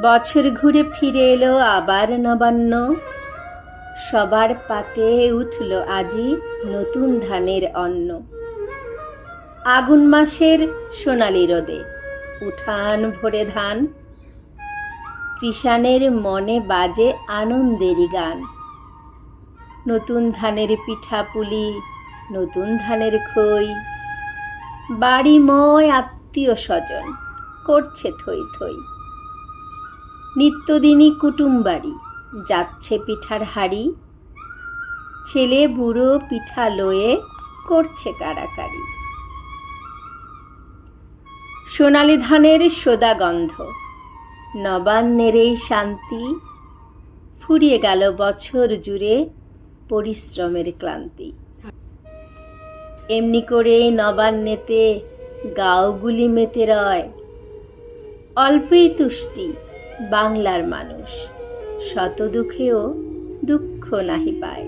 বছর ঘুরে ফিরে এলো আবার নবান্ন, সবার পাতে উঠল আজি নতুন ধানের অন্ন। আগুন মাসের সোনালি রোদে উঠান ভরে ধান, কৃষাণের মনে বাজে আনন্দেরই গান। নতুন ধানের পিঠা পুলি, নতুন ধানের খই, বাড়িময় আত্মীয় স্বজন করছে থই থই। নিত্যদিনই কুটুম বাড়ি যাচ্ছে পিঠার হাড়ি, ছেলে বুড়ো পিঠা লয়ে করছে কাড়াকাড়ি। সোনালি ধানের সোদা গন্ধ, নবান্নের এই শান্তি, ফুরিয়ে গেল বছর জুড়ে পরিশ্রমের ক্লান্তি। এমনি করে নবান্নেতে গাঁওগুলি মেতে রয়, অল্পেই তুষ্টি বাংলার মানুষ, শত দুঃখেও দুঃখ নাহি পায়।